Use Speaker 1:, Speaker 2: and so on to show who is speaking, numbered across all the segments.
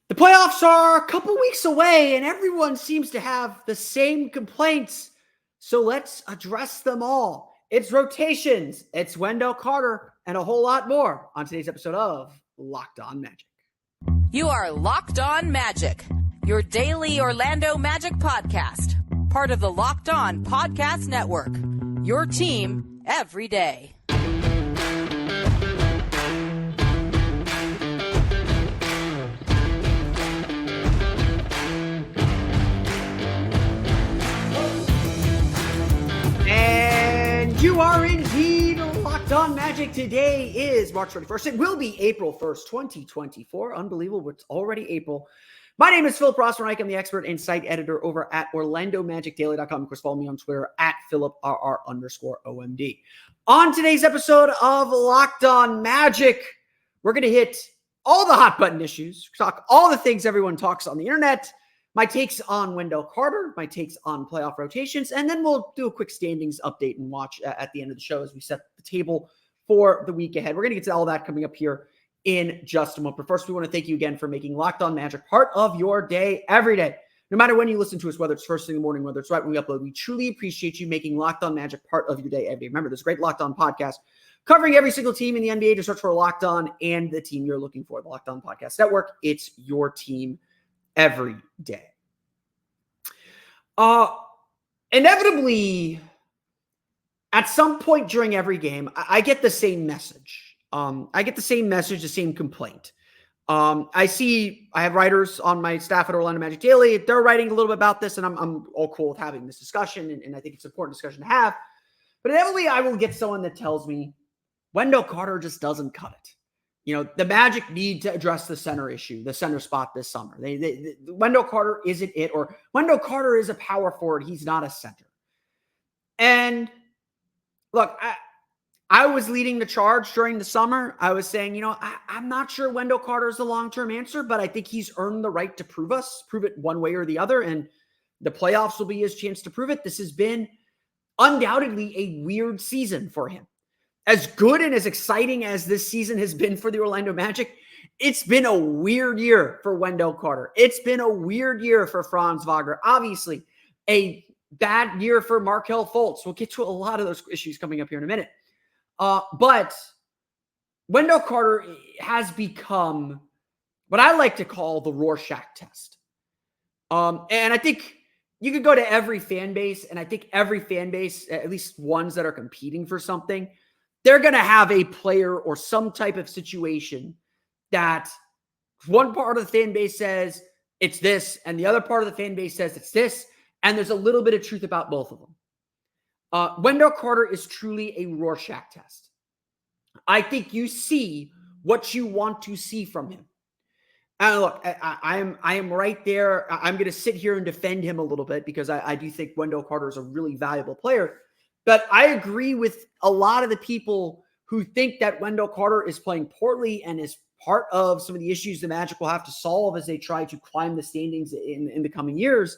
Speaker 1: The playoffs are a couple weeks away, and everyone seems to have the same complaints. So let's address them all. It's rotations, it's Wendell Carter, and a whole lot more on today's episode of Locked On Magic.
Speaker 2: You are Locked On Magic, your daily Orlando Magic podcast, part of the Locked On Podcast Network, your team every day.
Speaker 1: And you are indeed Locked On Magic. Today is March 31st. It will be April 1st, 2024. Unbelievable. It's already April. My name is Philip Rossman-Reich. I'm the expert and site editor over at OrlandoMagicDaily.com. Of course, follow me on Twitter at PhilipRR_OMD. On today's episode of Locked On Magic, we're going to hit all the hot button issues, talk all the things everyone talks on the internet, my takes on Wendell Carter, my takes on playoff rotations, and then we'll do a quick standings update and watch at the end of the show as we set the table for the week ahead. We're going to get to all that coming up here in just a moment. But first, we want to thank you again for making Locked On Magic part of your day every day. No matter when you listen to us, whether it's first thing in the morning, whether it's right when we upload, we truly appreciate you making Locked On Magic part of your day every day. Remember, there's a great Locked On podcast covering every single team in the NBA. Just search for Locked On and the team you're looking for, the Locked On Podcast Network. It's your team every day. Inevitably, at some point during every game, I get the same message. The same complaint. I have writers on my staff at Orlando Magic Daily. They're writing a little bit about this, and I'm all cool with having this discussion, and I think it's an important discussion to have. But inevitably, I will get someone that tells me Wendell Carter just doesn't cut it. You know, the Magic need to address the center issue, the center spot this summer. Wendell Carter isn't it, or Wendell Carter is a power forward. He's not a center. And look, I was leading the charge during the summer. I was saying, I'm not sure Wendell Carter is the long-term answer, but I think he's earned the right to prove it one way or the other. And the playoffs will be his chance to prove it. This has been undoubtedly a weird season for him. As good and as exciting as this season has been for the Orlando Magic, it's been a weird year for Wendell Carter. It's been a weird year for Franz Wagner. Obviously, a bad year for Markelle Fultz. We'll get to a lot of those issues coming up here in a minute. But Wendell Carter has become what I like to call the Rorschach Test. And I think you could go to every fan base, and I think every fan base, at least ones that are competing for something, they're going to have a player or some type of situation that one part of the fan base says it's this, and the other part of the fan base says it's this, and there's a little bit of truth about both of them. Wendell Carter is truly a Rorschach test. I think you see what you want to see from him. And look, I am right there. I'm going to sit here and defend him a little bit because I do think Wendell Carter is a really valuable player. But I agree with a lot of the people who think that Wendell Carter is playing poorly and is part of some of the issues the Magic will have to solve as they try to climb the standings in the coming years.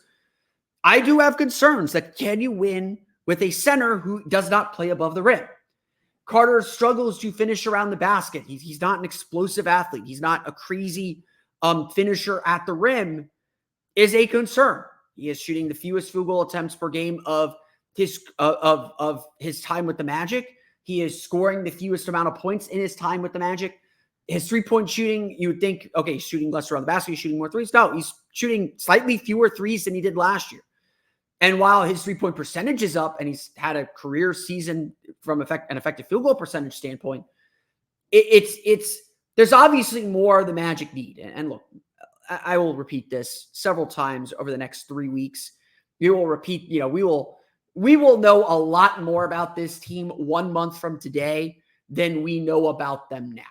Speaker 1: I do have concerns that can you win with a center who does not play above the rim? Carter struggles to finish around the basket. He's not an explosive athlete. He's not a crazy finisher at the rim, is a concern. He is shooting the fewest field goal attempts per game of his time with the Magic. He is scoring the fewest amount of points in his time with the Magic. His three-point shooting, you would think, okay, he's shooting less around the basket, he's shooting more threes. No, he's shooting slightly fewer threes than he did last year. And while his three-point percentage is up and he's had a career season from an effective field goal percentage standpoint, there's obviously more the Magic need. And look, I will repeat this several times over the next 3 weeks. We will know a lot more about this team 1 month from today than we know about them now.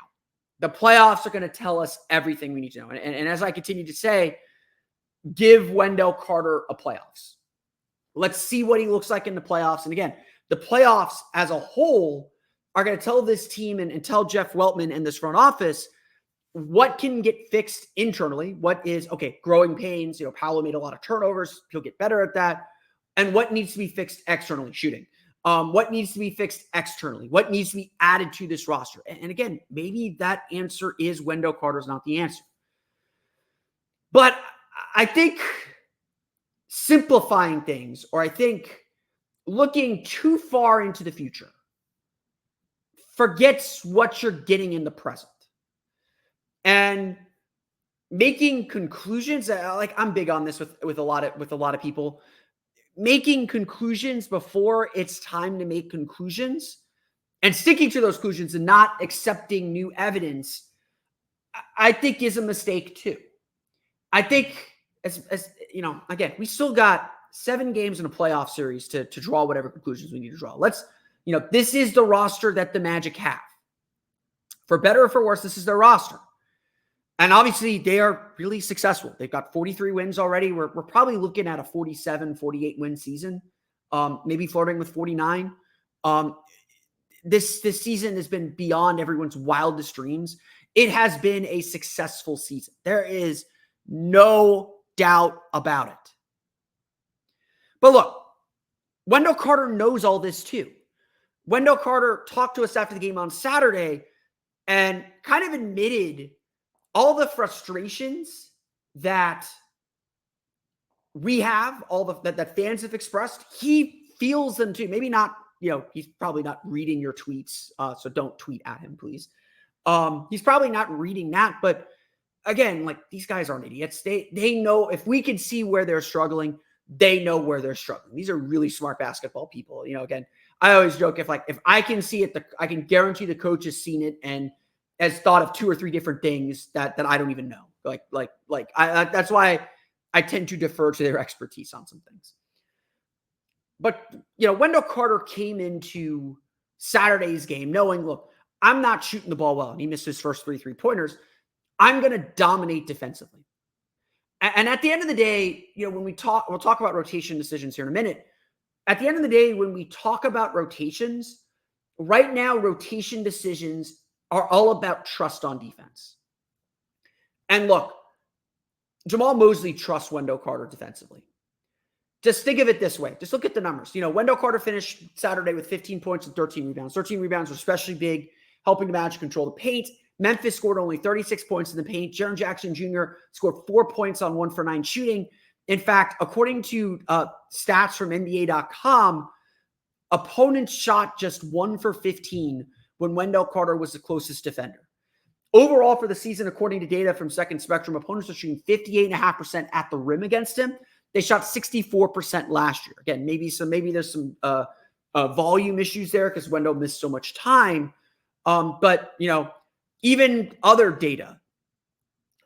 Speaker 1: The playoffs are going to tell us everything we need to know. And as I continue to say, give Wendell Carter a playoffs. Let's see what he looks like in the playoffs. And again, the playoffs as a whole are going to tell this team and tell Jeff Weltman and this front office what can get fixed internally. What is, growing pains. Paolo made a lot of turnovers. He'll get better at that. And what needs to be fixed externally, shooting. What needs to be fixed externally? What needs to be added to this roster? And again, maybe that answer is Wendell Carter's not the answer. But I think simplifying things, or I think looking too far into the future, forgets what you're getting in the present. And making conclusions, like I'm big on this with a lot of people, making conclusions before it's time to make conclusions and sticking to those conclusions and not accepting new evidence, I think is a mistake too. I think as you know, again, we still got 7 games in a playoff series to draw whatever conclusions we need to draw. This is the roster that the Magic have. For better or for worse, this is their roster. And obviously, they are really successful. They've got 43 wins already. We're probably looking at a 47, 48 win season, maybe flirting with 49. This season has been beyond everyone's wildest dreams. It has been a successful season. There is no doubt about it. But look, Wendell Carter knows all this too. Wendell Carter talked to us after the game on Saturday and kind of admitted all the frustrations that we have, that fans have expressed. He feels them too. Maybe not, he's probably not reading your tweets, so don't tweet at him, please. He's probably not reading that, but again, like, these guys aren't idiots. They know, if we can see where they're struggling, they know where they're struggling. These are really smart basketball people. Again, I always joke, if I can see it, I can guarantee the coach has seen it and has thought of 2 or 3 different things that I don't even know. That's why I tend to defer to their expertise on some things. But, Wendell Carter came into Saturday's game knowing, look, I'm not shooting the ball well. And he missed his first 3 3-pointers. I'm going to dominate defensively. And at the end of the day, when we'll talk about rotation decisions here in a minute. At the end of the day, when we talk about rotations, right now, rotation decisions are all about trust on defense. And look, Jamahl Mosley trusts Wendell Carter defensively. Just think of it this way. Just look at the numbers. Wendell Carter finished Saturday with 15 points and 13 rebounds. 13 rebounds were especially big, helping the Magic control the paint. Memphis scored only 36 points in the paint. Jaren Jackson Jr. scored 4 points on 1 for 9 shooting. In fact, according to stats from NBA.com, opponents shot just 1 for 15 when Wendell Carter was the closest defender. Overall for the season, according to data from Second Spectrum, opponents are shooting 58.5% at the rim against him. They shot 64% last year. Again, maybe there's some volume issues there because Wendell missed so much time. But even other data,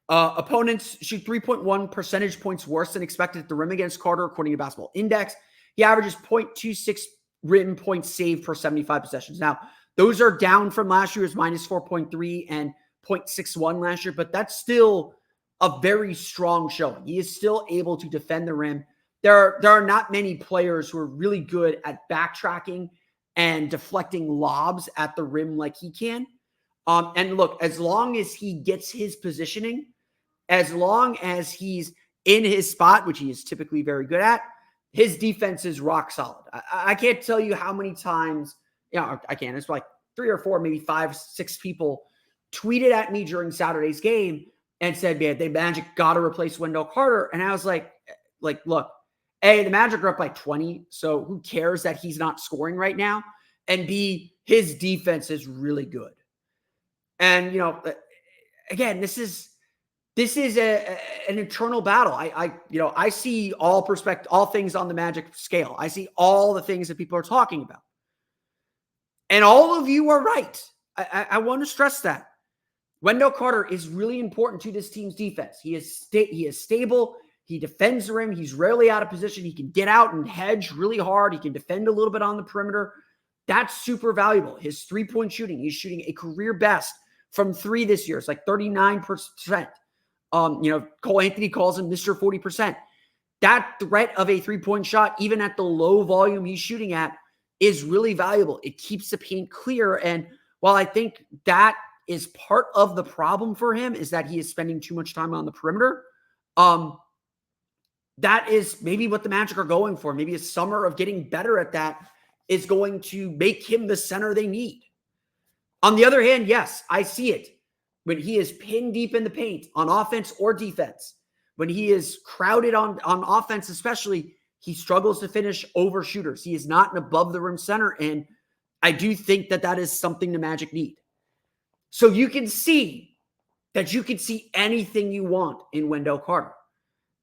Speaker 1: opponents shoot 3.1 percentage points worse than expected at the rim against Carter, according to Basketball Index. He averages 0.26 rim points saved per 75 possessions. Now, those are down from last year's minus 4.3 and 0.61 last year, but that's still a very strong showing. He is still able to defend the rim. There are not many players who are really good at backtracking and deflecting lobs at the rim like he can. And look, as long as he gets his positioning, as long as he's in his spot, which he is typically very good at, his defense is rock solid. I can't tell you how many times, I can. It's like 3 or 4, maybe 5, 6 people tweeted at me during Saturday's game and said, man, the Magic got to replace Wendell Carter. And I was like, look, A, the Magic are up by 20, so who cares that he's not scoring right now? And B, his defense is really good. And, again, this is an eternal battle. I see all things on the Magic scale. I see all the things that people are talking about. And all of you are right. I want to stress that. Wendell Carter is really important to this team's defense. He is stable. He defends the rim. He's rarely out of position. He can get out and hedge really hard. He can defend a little bit on the perimeter. That's super valuable. His 3-point shooting, he's shooting a career best from 3 this year. It's like 39%. Cole Anthony calls him Mr. 40%. That threat of a 3-point shot, even at the low volume he's shooting at, is really valuable. It keeps the paint clear. And while I think that is part of the problem for him, is that he is spending too much time on the perimeter, that is maybe what the Magic are going for. Maybe a summer of getting better at that is going to make him the center they need. On the other hand, yes, I see it. When he is pinned deep in the paint on offense or defense, When he is crowded on offense, especially, he struggles to finish over shooters. He is not an above the rim center. And I do think that is something the Magic need. So you can see that you can see anything you want in Wendell Carter.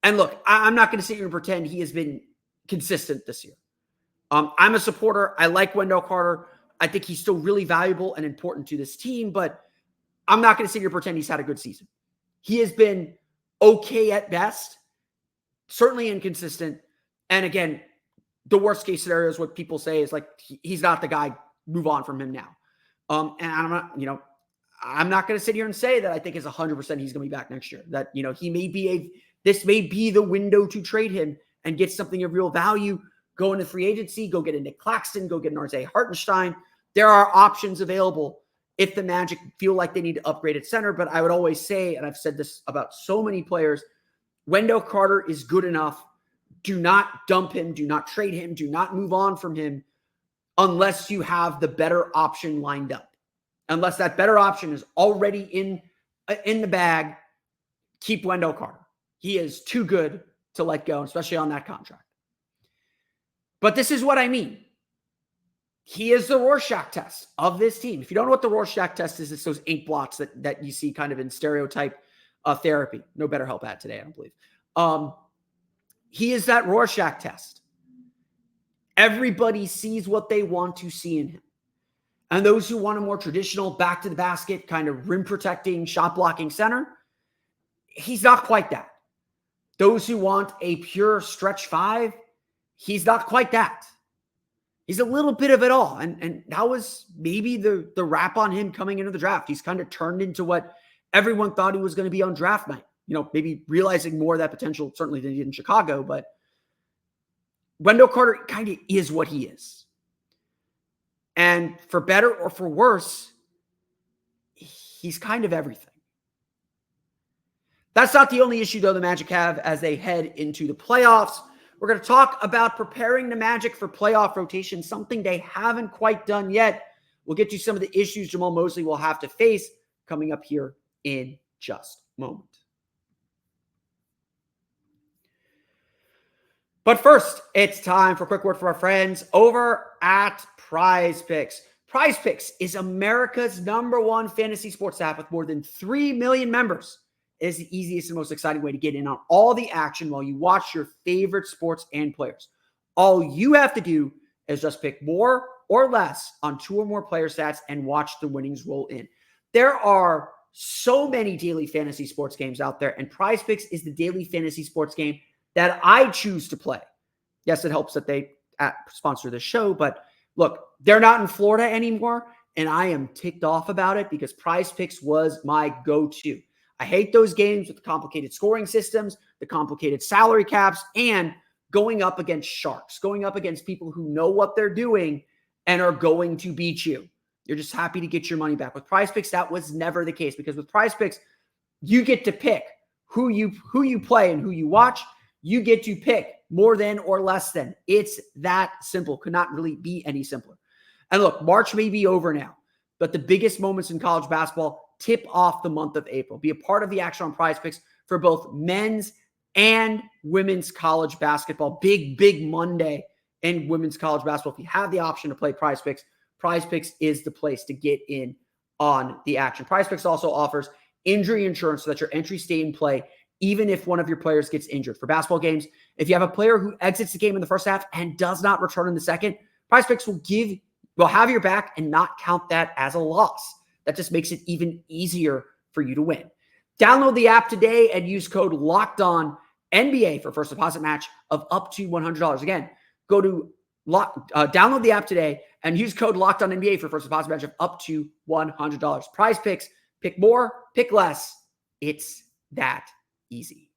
Speaker 1: And look, I'm not going to sit here and pretend he has been consistent this year. I'm a supporter. I like Wendell Carter. I think he's still really valuable and important to this team, but I'm not going to sit here and pretend he's had a good season. He has been okay at best, certainly inconsistent. And again, the worst case scenario is what people say is like, he's not the guy, move on from him now. And I'm not going to sit here and say that I think is 100% he's going to be back next year. That, this may be the window to trade him and get something of real value, go into free agency, go get a Nick Claxton, go get an RJ Hartenstein. There are options available if the Magic feel like they need to upgrade at center. But I would always say, and I've said this about so many players, Wendell Carter is good enough. Do not dump him. Do not trade him. Do not move on from him unless you have the better option lined up. Unless that better option is already in the bag, keep Wendell Carter. He is too good to let go, especially on that contract. But this is what I mean. He is the Rorschach test of this team. If you don't know what the Rorschach test is, it's those ink blots that you see kind of in stereotype therapy. No better help at today, I don't believe. He is that Rorschach test. Everybody sees what they want to see in him. And those who want a more traditional back to the basket, kind of rim protecting, shot blocking center, he's not quite that. Those who want a pure stretch five, he's not quite that. He's a little bit of it all. And that was maybe the rap on him coming into the draft. He's kind of turned into what everyone thought he was going to be on draft night. Maybe realizing more of that potential, certainly than he did in Chicago. But Wendell Carter kind of is what he is. And for better or for worse, he's kind of everything. That's not the only issue, though, the Magic have as they head into the playoffs. We're going to talk about preparing the Magic for playoff rotation, something they haven't quite done yet. We'll get to some of the issues Jamahl Mosley will have to face coming up here in just a moment. But first, it's time for a quick word from our friends over at Prize Picks. Prize Picks is America's #1 fantasy sports app with more than 3 million members. It is the easiest and most exciting way to get in on all the action while you watch your favorite sports and players. All you have to do is just pick more or less on 2 or more player stats and watch the winnings roll in. There are so many daily fantasy sports games out there, and Prize Picks is the daily fantasy sports game that I choose to play. Yes, it helps that they sponsor the show, but look, they're not in Florida anymore, and I am ticked off about it because Prize Picks was my go-to. I hate those games with the complicated scoring systems, the complicated salary caps, and going up against sharks, going up against people who know what they're doing and are going to beat you. You're just happy to get your money back. With Prize Picks, that was never the case because with Prize Picks, you get to pick who you play and who you watch. You get to pick more than or less than. It's that simple. Could not really be any simpler. And look, March may be over now, but the biggest moments in college basketball tip off the month of April. Be a part of the action on Prize Picks for both men's and women's college basketball. Big Monday in women's college basketball. If you have the option to play Prize Picks is the place to get in on the action. Prize Picks also offers injury insurance so that your entries stay in play even if one of your players gets injured. For basketball games, if you have a player who exits the game in the first half and does not return in the second, Prize Picks will have your back and not count that as a loss. That just makes it even easier for you to win. Download the app today and use code LOCKEDONNBA for first deposit match of up to $100. Again, download the app today and use code LOCKEDONNBA for first deposit match of up to $100. Prize Picks, pick more, pick less. It's that easy.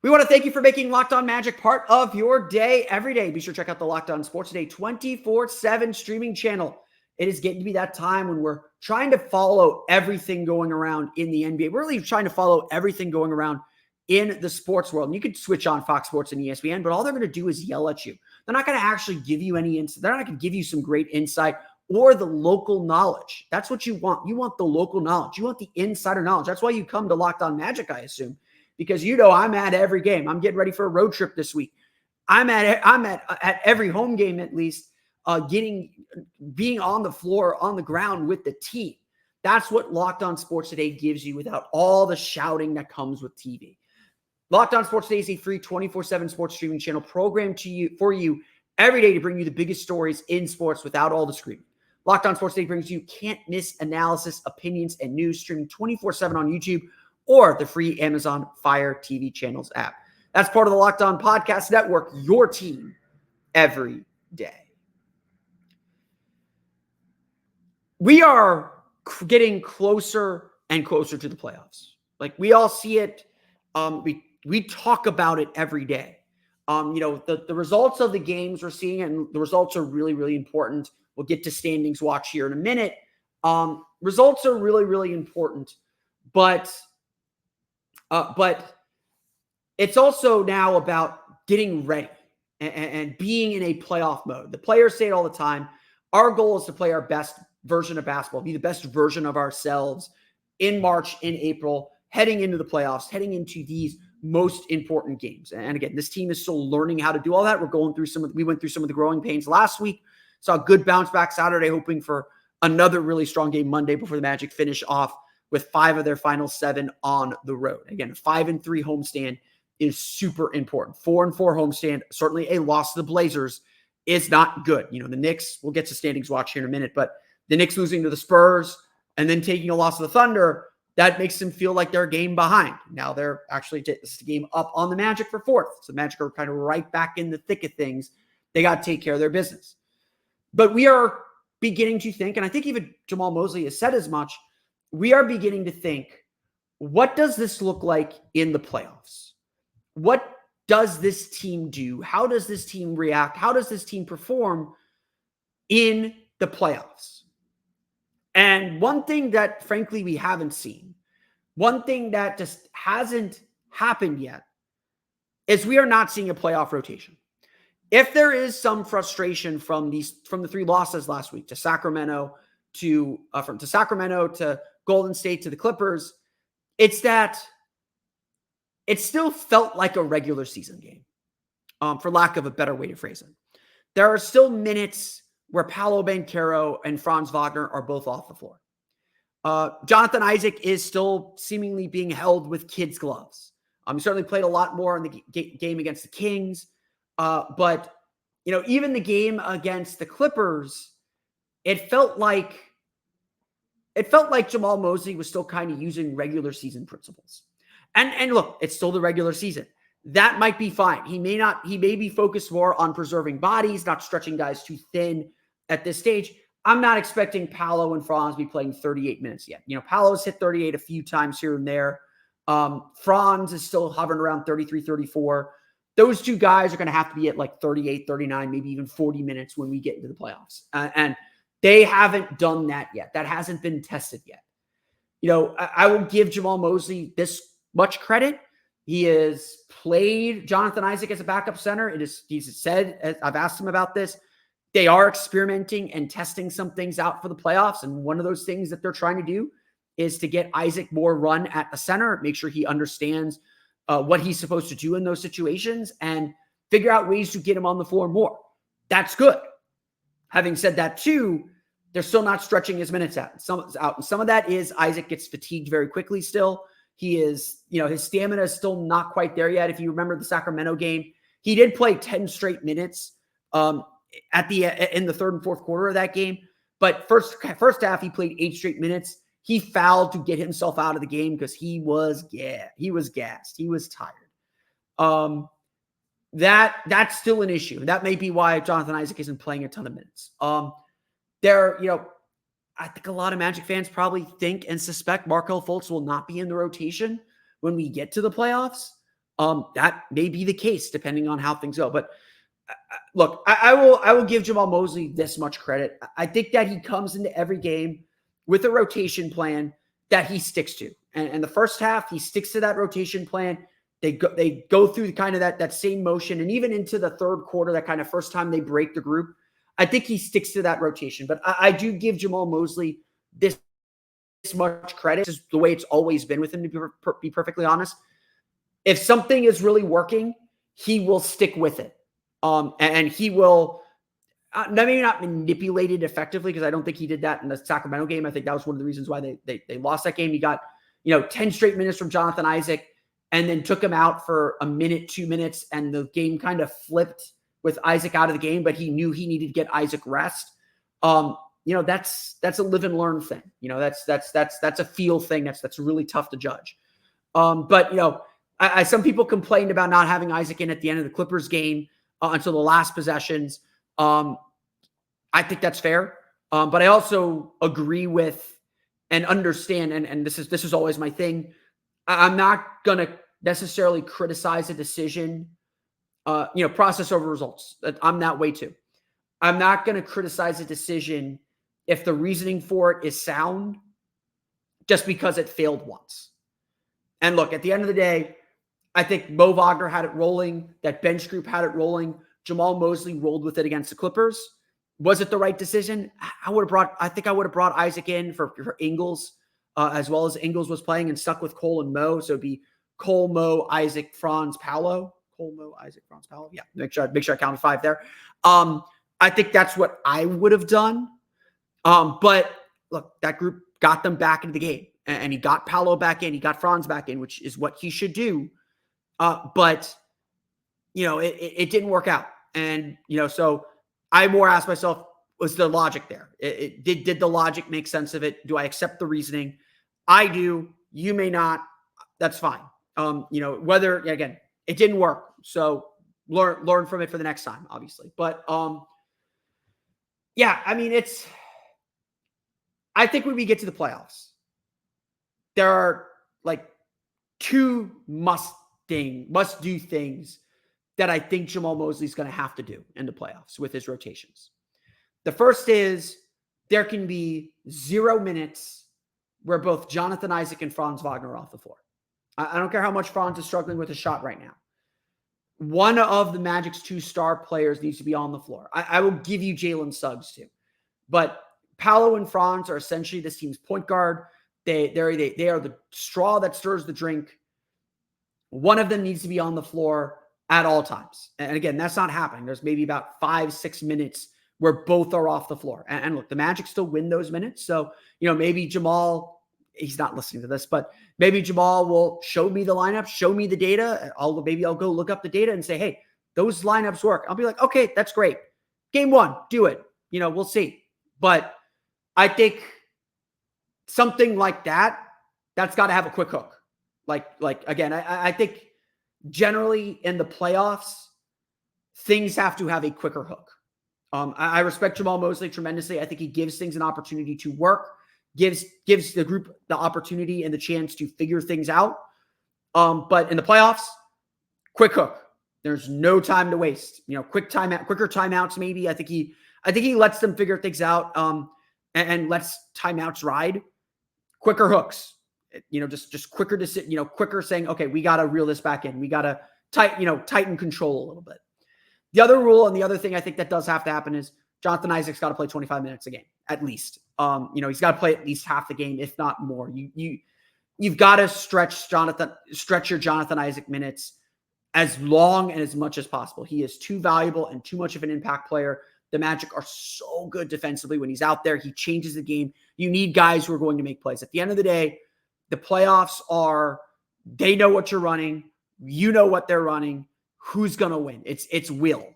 Speaker 1: We want to thank you for making Locked On Magic part of your day every day. Be sure to check out the Locked On Sports Today 24/7 streaming channel. It is getting to be that time when we're trying to follow everything going around in the NBA. We're really trying to follow everything going around in the sports world. And you could switch on Fox Sports and ESPN, but all they're going to do is yell at you. They're not going to actually give you any insight. They're not going to give you some great insight or the local knowledge. That's what you want. You want the local knowledge. You want the insider knowledge. That's why you come to Locked On Magic, I assume, because I'm at every game. I'm getting ready for a road trip this week. I'm at every home game at least, being on the floor, on the ground with the team. That's what Locked On Sports Today gives you without all the shouting that comes with TV. Locked On Sports Today is a free 24/7 sports streaming channel programmed for you every day to bring you the biggest stories in sports without all the screaming. Locked On Sports Today brings you can't-miss analysis, opinions, and news streaming 24/7 on YouTube or the free Amazon Fire TV channels app. That's part of the Locked On Podcast Network, your team every day. We are getting closer and closer to the playoffs. Like, we all see it. We talk about it every day. The results of the games we're seeing, and the results are really, really important. We'll get to standings watch here in a minute. Results are really, really important, but it's also now about getting ready and being in a playoff mode. The players say it all the time. Our goal is to play our best version of basketball, be the best version of ourselves in March, in April, heading into the playoffs, heading into these most important games. And again, this team is still learning how to do all that. We went through some of the growing pains last week. Saw a good bounce back Saturday, hoping for another really strong game Monday before the Magic finish off with 5 of their final 7 on the road. Again, 5-3 homestand is super important. 4-4 homestand, certainly a loss to the Blazers is not good. The Knicks, we'll get to standings watch here in a minute, but the Knicks losing to the Spurs and then taking a loss to the Thunder, that makes them feel like they're a game behind. Now they're actually this game up on the Magic for 4th. So the Magic are kind of right back in the thick of things. They got to take care of their business. But we are beginning to think, and I think even Jamahl Mosley has said as much, we are beginning to think, what does this look like in the playoffs? What does this team do? How does this team react? How does this team perform in the playoffs? And one thing that, frankly, we haven't seen, one thing that just hasn't happened yet, is we are not seeing a playoff rotation. If there is some frustration from the 3 losses last week to Sacramento, to Golden State, to the Clippers, it's that it still felt like a regular season game, for lack of a better way to phrase it. There are still minutes where Paolo, Banchero, and Franz Wagner are both off the floor. Jonathan Isaac is still seemingly being held with kids' gloves. He certainly played a lot more in the game against the Kings. But even the game against the Clippers, it felt like Jamahl Mosley was still kind of using regular season principles. And look, it's still the regular season. That might be fine. He may be focused more on preserving bodies, not stretching guys too thin at this stage. I'm not expecting Paolo and Franz to be playing 38 minutes yet. Paolo's hit 38 a few times here and there. Franz is still hovering around 33, 34. Those 2 guys are going to have to be at like 38, 39, maybe even 40 minutes when we get into the playoffs. And they haven't done that yet. That hasn't been tested yet. I will give Jamahl Mosley this much credit. He has played Jonathan Isaac as a backup center. He's said, I've asked him about this, they are experimenting and testing some things out for the playoffs. And one of those things that they're trying to do is to get Isaac more run at the center, make sure he understands what he's supposed to do in those situations, and figure out ways to get him on the floor more. That's good. Having said that too, they're still not stretching his minutes out. Some of that is Isaac gets fatigued very quickly still. He is, his stamina is still not quite there yet. If you remember the Sacramento game, he did play 10 straight minutes in the 3rd and 4th quarter of that game. But first half, he played 8 straight minutes. He fouled to get himself out of the game because he was gassed. He was tired. That's still an issue. That may be why Jonathan Isaac isn't playing a ton of minutes. I think a lot of Magic fans probably think and suspect Markelle Fultz will not be in the rotation when we get to the playoffs. That may be the case depending on how things go. But look, I will give Jamahl Mosley this much credit. I think that he comes into every game with a rotation plan that he sticks to. And the first half, he sticks to that rotation plan. They go through kind of that same motion. And even into the 3rd quarter, that kind of first time they break the group, I think he sticks to that rotation. But I do give Jamahl Mosley this much credit. This is the way it's always been with him, to be perfectly honest. If something is really working, he will stick with it. And he will maybe not manipulate it effectively, because I don't think he did that in the Sacramento game. I think that was one of the reasons why they lost that game. He got 10 straight minutes from Jonathan Isaac, and then took him out for a minute, 2 minutes, and the game kind of flipped with Isaac out of the game, but he knew he needed to get Isaac rest. That's a live and learn thing. That's a feel thing. That's really tough to judge. But some people complained about not having Isaac in at the end of the Clippers game until the last possessions. I think that's fair. But I also agree with and understand, and this is always my thing. I'm not going to necessarily criticize a decision, process over results. I'm that way too. I'm not going to criticize a decision if the reasoning for it is sound just because it failed once. And look, at the end of the day, I think Mo Wagner had it rolling. That bench group had it rolling. Jamahl Mosley rolled with it against the Clippers. Was it the right decision? I think I would have brought Isaac in for Ingles, as well as Ingles was playing, and stuck with Cole and Mo. So it'd be Cole, Mo, Isaac, Franz, Paolo. Cole, Mo, Isaac, Franz, Paolo. Yeah, make sure I counted 5 there. I think that's what I would have done. But look, that group got them back into the game, and he got Paolo back in. He got Franz back in, which is what he should do. But it didn't work out. And, so I more asked myself, was the logic there? Did the logic make sense of it? Do I accept the reasoning? I do. You may not. That's fine. Whether, again, it didn't work. So learn from it for the next time, obviously. But, yeah, I mean, I think when we get to the playoffs, there are like 2 must-do things that I think Jamahl Mosley's going to have to do in the playoffs with his rotations. The first is there can be 0 minutes where both Jonathan Isaac and Franz Wagner are off the floor. I don't care how much Franz is struggling with a shot right now. One of the Magic's 2 star players needs to be on the floor. I will give you Jalen Suggs too. But Paolo and Franz are essentially this team's point guard. They are the straw that stirs the drink. One of them needs to be on the floor at all times. And again, that's not happening. There's maybe about 5-6 minutes where both are off the floor. And look, the Magic still win those minutes. So, maybe Jamahl, he's not listening to this, but maybe Jamahl will show me the lineup, show me the data. Maybe I'll go look up the data and say, hey, those lineups work. I'll be like, okay, that's great. Game 1, do it. We'll see. But I think something like that's got to have a quick hook. Like again, I think generally in the playoffs, things have to have a quicker hook. I respect Jamahl Mosley tremendously. I think he gives things an opportunity to work, gives the group the opportunity and the chance to figure things out. But in the playoffs, quick hook. There's no time to waste. Quicker timeouts maybe. I think he lets them figure things out and lets timeouts ride. Quicker hooks. Just quicker to quicker saying, okay, we got to reel this back in. We got to tighten control a little bit. The other rule and the other thing I think that does have to happen is Jonathan Isaac's got to play 25 minutes a game, at least. He's got to play at least half the game, if not more. You've got to stretch your Jonathan Isaac minutes as long and as much as possible. He is too valuable and too much of an impact player. The Magic are so good defensively when he's out there. He changes the game. You need guys who are going to make plays. At the end of the day, the playoffs they know what you're running. You know what they're running. Who's going to win? It's will.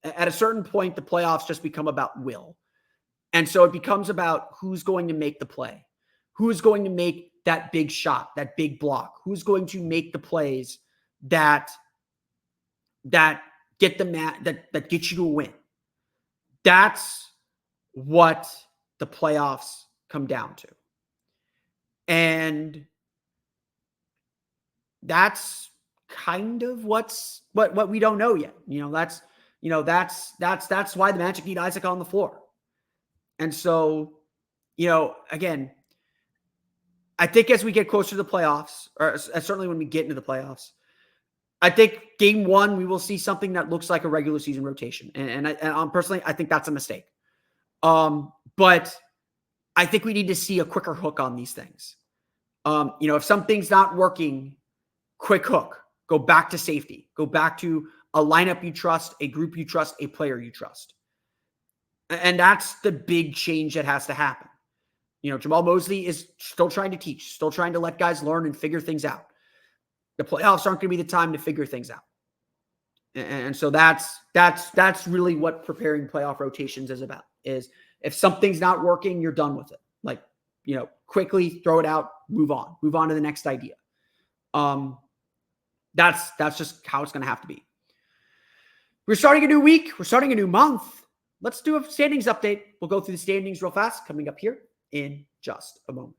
Speaker 1: At a certain point, the playoffs just become about will. And so it becomes about who's going to make the play. Who's going to make that big shot, that big block? Who's going to make the plays that get that get you to a win? That's what the playoffs come down to. And that's kind of what we don't know yet. That's why the Magic need Isaac on the floor. And so, again, I think as we get closer to the playoffs, or certainly when we get into the playoffs, I think game one, we will see something that looks like a regular season rotation. And personally, I think that's a mistake. But I think we need to see a quicker hook on these things. If something's not working, quick hook, go back to safety, go back to a lineup you trust, a group you trust, a player you trust. And that's the big change that has to happen. Jamahl Mosley is still trying to teach, still trying to let guys learn and figure things out. The playoffs aren't going to be the time to figure things out. And so that's really what preparing playoff rotations is about, is if something's not working, you're done with it. Like, quickly throw it out, move on to the next idea. That's just how it's going to have to be. We're starting a new week. We're starting a new month. Let's do a standings update. We'll go through the standings real fast, coming up here in just a moment.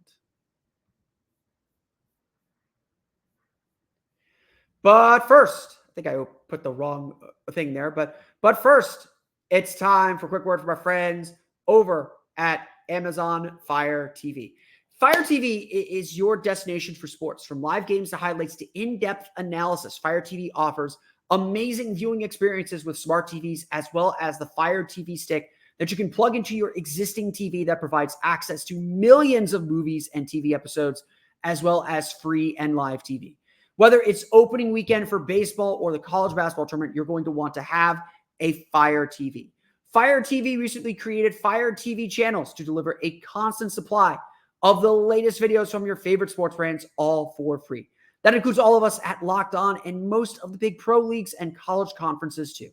Speaker 1: But first, I think I put the wrong thing there. But first, it's time for a quick word from our friends over at Amazon Fire TV. Fire TV is your destination for sports. From live games to highlights to in-depth analysis, Fire TV offers amazing viewing experiences with smart TVs, as well as the Fire TV stick that you can plug into your existing TV that provides access to millions of movies and TV episodes, as well as free and live TV. Whether it's opening weekend for baseball or the college basketball tournament, you're going to want to have a Fire TV. Fire TV recently created Fire TV channels to deliver a constant supply of the latest videos from your favorite sports brands, all for free. That includes all of us at Locked On and most of the big pro leagues and college conferences too.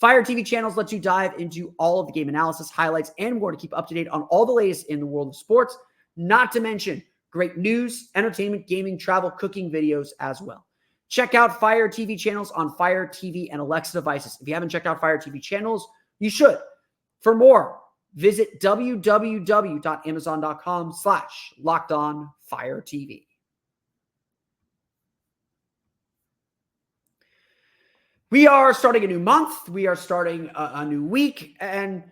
Speaker 1: Fire TV channels lets you dive into all of the game analysis, highlights, and more to keep up to date on all the latest in the world of sports, not to mention great news, entertainment, gaming, travel, cooking videos as well. Check out Fire TV channels on Fire TV and Alexa devices. If you haven't checked out Fire TV channels, you should. For more, visit www.amazon.com/LockedOnFireTV. We are starting a new month. We are starting a new week. And,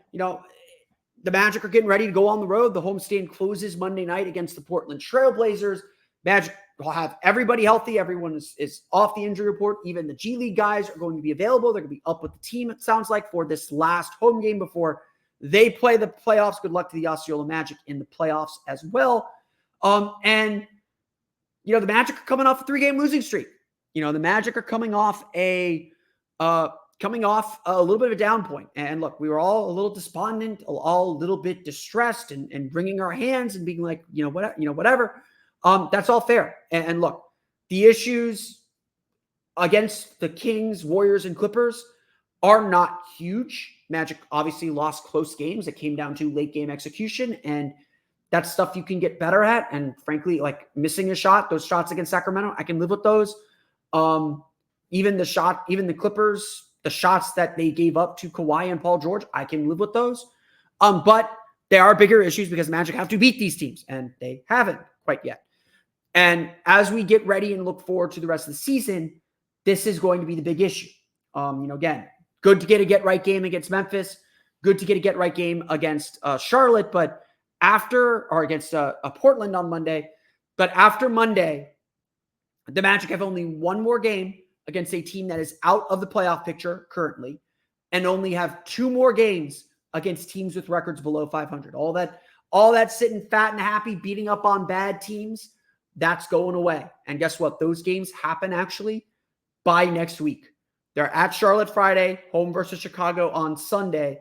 Speaker 1: the Magic are getting ready to go on the road. The homestand closes Monday night against the Portland Trail Blazers. Magic will have everybody healthy. Everyone is off the injury report. Even the G League guys are going to be available. They're going to be up with the team, it sounds like, for this last home game before they play the playoffs. Good luck to the Osceola Magic in the playoffs as well. The Magic are coming off a 3-game losing streak. The Magic are coming off a little bit of a down point. And look, we were all a little despondent, all a little bit distressed and wringing our hands and being like, whatever. That's all fair. And look, the issues against the Kings, Warriors, and Clippers are not huge. Magic obviously lost close games. It came down to late game execution, and that's stuff you can get better at. And frankly, like missing a shot, those shots against Sacramento, I can live with those. Even the Clippers, the shots that they gave up to Kawhi and Paul George, I can live with those. But there are bigger issues because Magic have to beat these teams, and they haven't quite yet. And as we get ready and look forward to the rest of the season, this is going to be the big issue. Again, good to get a get-right game against Memphis. Good to get a get-right game against Charlotte, against Portland on Monday. But after Monday, the Magic have only one more game against a team that is out of the playoff picture currently, and only have 2 more games against teams with records below 500. All that sitting fat and happy, beating up on bad teams, that's going away. And guess what? Those games happen actually by next week. They're at Charlotte Friday, home versus Chicago on Sunday.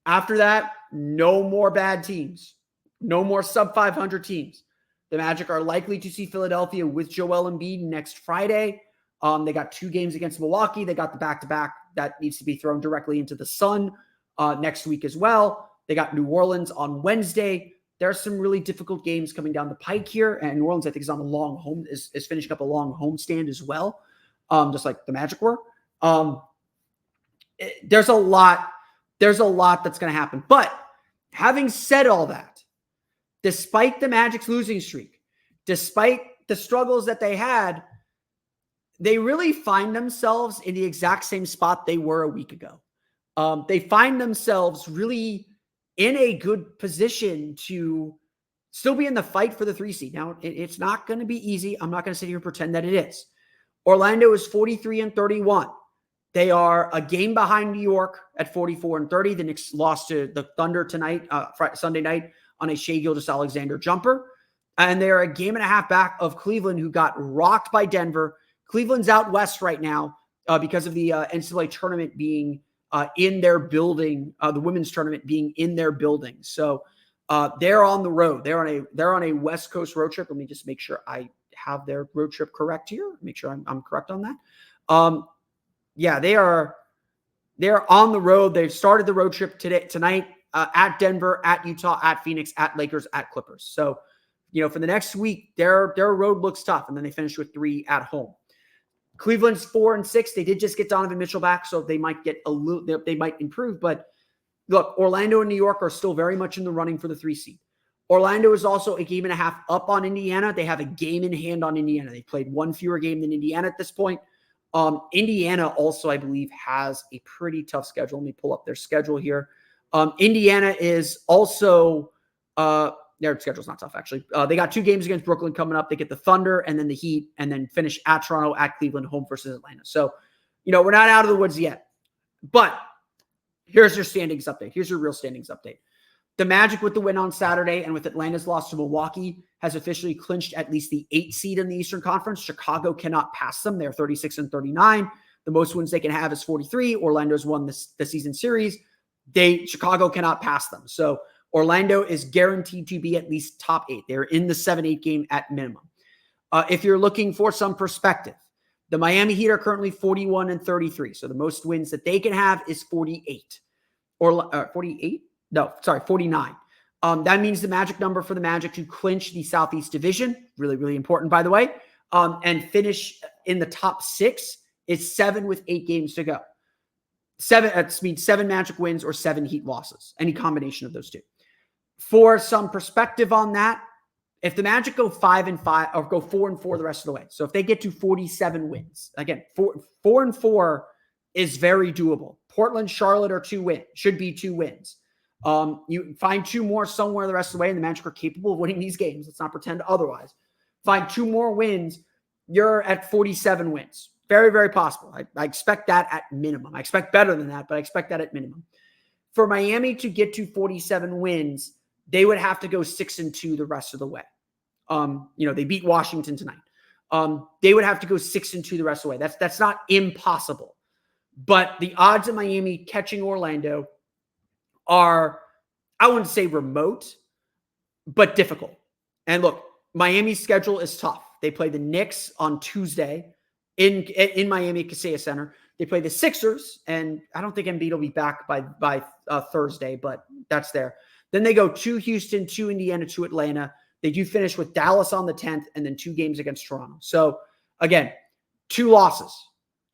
Speaker 1: After that, no more bad teams. No more sub 500 teams. The Magic are likely to see Philadelphia with Joel Embiid next Friday. They got 2 games against Milwaukee. They got the back-to-back that needs to be thrown directly into the sun next week as well. They got New Orleans on Wednesday. There are some really difficult games coming down the pike here. And New Orleans, I think, is finishing up a long homestand as well, just like the Magic were. There's a lot that's going to happen. But having said all that, despite the Magic's losing streak, despite the struggles that they had, they really find themselves in the exact same spot they were a week ago. They find themselves really in a good position to still be in the fight for the 3 seed. Now, it's not going to be easy. I'm not going to sit here and pretend that it is. Orlando is 43-31. They are a game behind New York at 44-30. The Knicks lost to the Thunder tonight, Sunday night, on a Shai Gilgeous-Alexander jumper. And they are a game and a half back of Cleveland, who got rocked by Denver. Cleveland's out west right now because of the NCAA tournament being in their building, the women's tournament being in their building. So they're on the road. They're on a West Coast road trip. Let me just make sure I have their road trip correct here. Make sure I'm correct on that. Yeah, they're on the road. They've started the road trip tonight at Denver, at Utah, at Phoenix, at Lakers, at Clippers. So, for the next week, their road looks tough, and then they finish with 3 at home. Cleveland's 4-6. They did just get Donovan Mitchell back, so they might get they might improve. But look, Orlando and New York are still very much in the running for the 3 seed. Orlando is also a game and a half up on Indiana. They have a game in hand on Indiana. They played one fewer game than Indiana at this point. Indiana also, I believe, has a pretty tough schedule. Let me pull up their schedule here. Indiana is also their schedule's not tough, actually. They got 2 games against Brooklyn coming up. They get the Thunder and then the Heat, and then finish at Toronto, at Cleveland, home versus Atlanta. So, we're not out of the woods yet. But here's your standings update. Here's your real standings update. The Magic, with the win on Saturday and with Atlanta's loss to Milwaukee, has officially clinched at least the 8 seed in the Eastern Conference. Chicago cannot pass them. They're 36-39. The most wins they can have is 43. Orlando's won the season series. Chicago cannot pass them. So Orlando is guaranteed to be at least top 8. They're in the 7-8 game at minimum. If you're looking for some perspective, the Miami Heat are currently 41-33. So the most wins that they can have is 48. Or 48? No, sorry, 49. That means the magic number for the Magic to clinch the Southeast Division, really, really important, by the way, and finish in the top 6 is 7 with 8 games to go. 7 means 7 Magic wins or 7 Heat losses, any combination of those two. For some perspective on that, if the Magic go 5-5 or go 4-4 the rest of the way, so if they get to 47 wins, again, 4-4 is very doable. Portland, Charlotte are 2 wins, should be 2 wins. You find 2 more somewhere the rest of the way, and the Magic are capable of winning these games. Let's not pretend otherwise. Find 2 more wins, you're at 47 wins. Very, very possible. I expect that at minimum. I expect better than that, but I expect that at minimum. For Miami to get to 47 wins, they would have to go 6-2 the rest of the way. They beat Washington tonight. They would have to go 6-2 the rest of the way. That's not impossible. But the odds of Miami catching Orlando are, I wouldn't say remote, but difficult. And look, Miami's schedule is tough. They play the Knicks on Tuesday in Miami Kaseya Center. They play the Sixers, and I don't think Embiid will be back by Thursday, but that's there. Then they go to Houston, to Indiana, to Atlanta. They do finish with Dallas on the 10th, and then 2 games against Toronto. So again, 2 losses.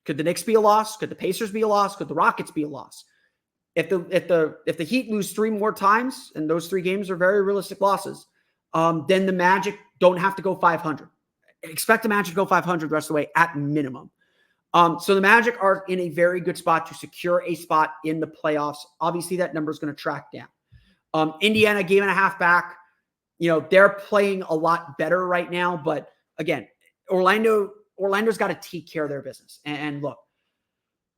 Speaker 1: Could the Knicks be a loss? Could the Pacers be a loss? Could the Rockets be a loss? If the Heat lose 3 more times, and those 3 games are very realistic losses, then the Magic don't have to go 500. Expect the Magic to go 500 the rest of the way at minimum. So the Magic are in a very good spot to secure a spot in the playoffs. Obviously, that number is going to track down. Indiana, game and a half back. They're playing a lot better right now. But again, Orlando's got to take care of their business. And look,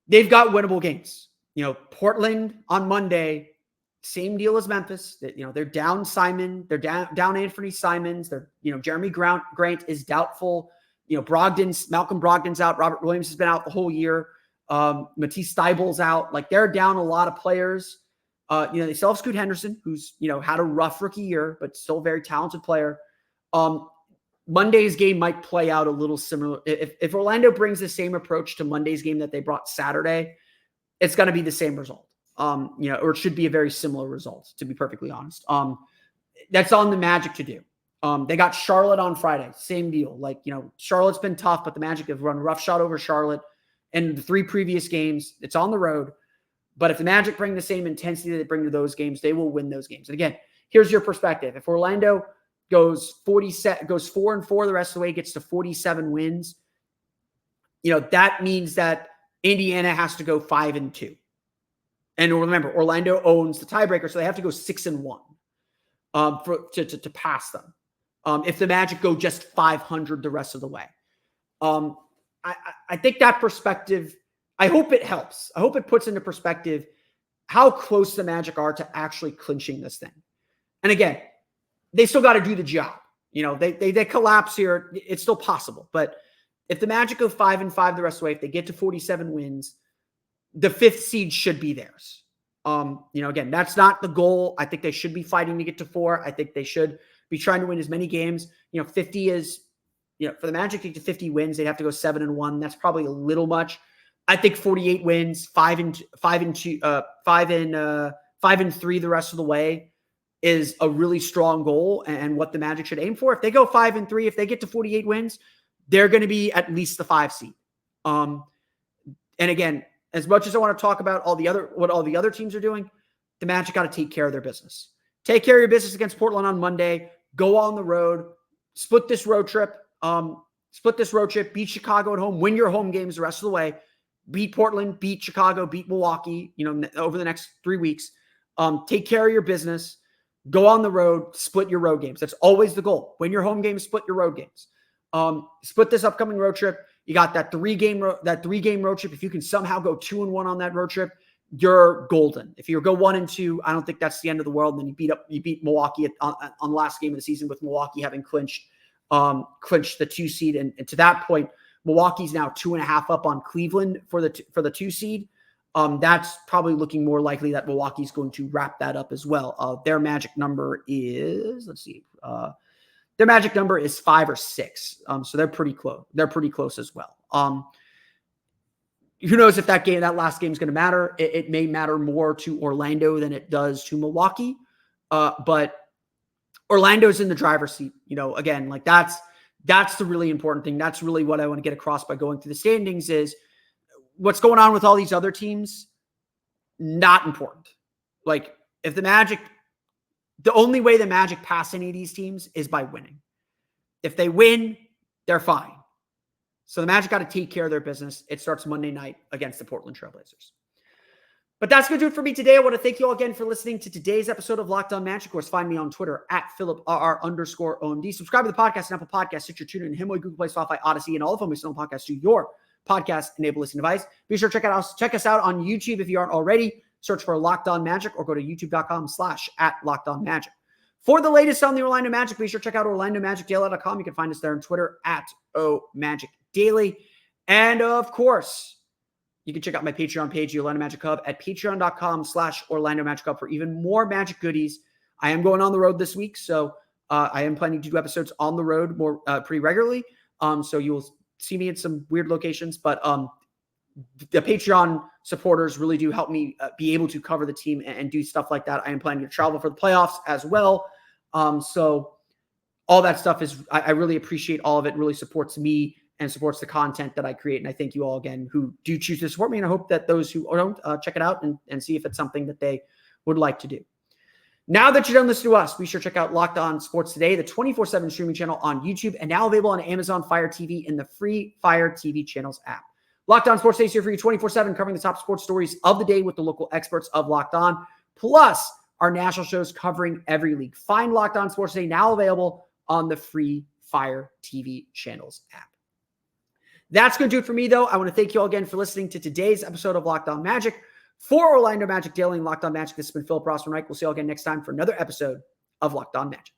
Speaker 1: they've got winnable games. Portland on Monday, same deal as Memphis. They're down Simon. They're down Anthony Simons. They're, Jeremy Grant is doubtful. Malcolm Brogdon's out. Robert Williams has been out the whole year. Matisse Thybulle's out. Like, they're down a lot of players. They still have Scoot Henderson, who's, had a rough rookie year, but still a very talented player. Monday's game might play out a little similar. If Orlando brings the same approach to Monday's game that they brought Saturday, it's going to be the same result. Or it should be a very similar result, to be perfectly honest. That's on the Magic to do. They got Charlotte on Friday. Same deal. Charlotte's been tough, but the Magic have run roughshod over Charlotte in the 3 previous games. It's on the road. But if the Magic bring the same intensity that they bring to those games, they will win those games. And again, here's your perspective. If Orlando goes 4-4 the rest of the way, gets to 47 wins, that means that Indiana has to go 5-2. And remember, Orlando owns the tiebreaker, so they have to go 6-1 to pass them. If the Magic go just 500 the rest of the way. I think that perspective, I hope it helps. I hope it puts into perspective how close the Magic are to actually clinching this thing. And again, they still got to do the job. They collapse here. It's still possible. But if the Magic go 5-5 the rest of the way, if they get to 47 wins, the 5th seed should be theirs. Again, that's not the goal. I think they should be fighting to get to 4. I think they should be trying to win as many games. 50 is, for the Magic to get to 50 wins, they'd have to go 7-1. That's probably a little much. I think 48 wins, 5-3 the rest of the way is a really strong goal and what the Magic should aim for. If they go 5-3, if they get to 48 wins, they're going to be at least the 5 seed. And again, as much as I want to talk about what all the other teams are doing, the Magic got to take care of their business. Take care of your business against Portland on Monday. Go on the road. Split this road trip. Beat Chicago at home. Win your home games the rest of the way. Beat Portland. Beat Chicago. Beat Milwaukee. Over the next 3 weeks. Take care of your business. Go on the road. Split your road games. That's always the goal. Win your home games. Split your road games. Split this upcoming road trip. You got that 3-game road trip. If you can somehow go 2-1 on that road trip, you're golden. If you go 1-2, I don't think that's the end of the world. And then you beat Milwaukee on the last game of the season, with Milwaukee having clinched the 2 seed. And to that point, Milwaukee's now 2.5 up on Cleveland for the 2 seed. That's probably looking more likely that Milwaukee's going to wrap that up as well. Their magic number is, their magic number is 5 or 6. So they're pretty close. They're pretty close as well. Who knows if that last game is going to matter? It may matter more to Orlando than it does to Milwaukee. But Orlando's in the driver's seat. Again, like that's the really important thing. That's really what I want to get across by going through the standings is what's going on with all these other teams. Not important. Like if the only way the Magic pass any of these teams is by winning. If they win, they're fine. So the Magic got to take care of their business. It starts Monday night against the Portland Trail Blazers. But that's going to do it for me today. I want to thank you all again for listening to today's episode of Locked On Magic. Of course, find me on Twitter at @PhilipRR_OMD. Subscribe to the podcast on Apple Podcasts, Stitcher, TuneIn, Himalaya, Google Play, Spotify, Odyssey, and all of them. We sell podcasts to your podcast-enabled listening device. Be sure to check us out on YouTube if you aren't already. Search for Locked On Magic or go to youtube.com/@LockedOnMagic. For the latest on the Orlando Magic, be sure to check out OrlandoMagicDaily.com. You can find us there on Twitter @OMagicDaily. And of course, you can check out my Patreon page, the Orlando Magic Hub, at patreon.com/Orlando Magic Hub for even more Magic goodies. I am going on the road this week, so I am planning to do episodes on the road more pretty regularly. So you will see me in some weird locations, but the Patreon supporters really do help me be able to cover the team and do stuff like that. I am planning to travel for the playoffs as well. So all that stuff I really appreciate all of it. It really supports me and supports the content that I create. And I thank you all again who do choose to support me. And I hope that those who don't check it out and see if it's something that they would like to do. Now that you're done listening to us, be sure to check out Locked On Sports Today, the 24/7 streaming channel on YouTube, and now available on Amazon Fire TV in the free Fire TV channels app. Locked On Sports Today is here for you 24/7, covering the top sports stories of the day with the local experts of Locked On, plus our national shows covering every league. Find Locked On Sports Today now available on the free Fire TV channels app. That's going to do it for me, though. I want to thank you all again for listening to today's episode of Locked On Magic. For Orlando Magic Daily and Locked On Magic, this has been Philip Rossman-Reich. We'll see you all again next time for another episode of Locked On Magic.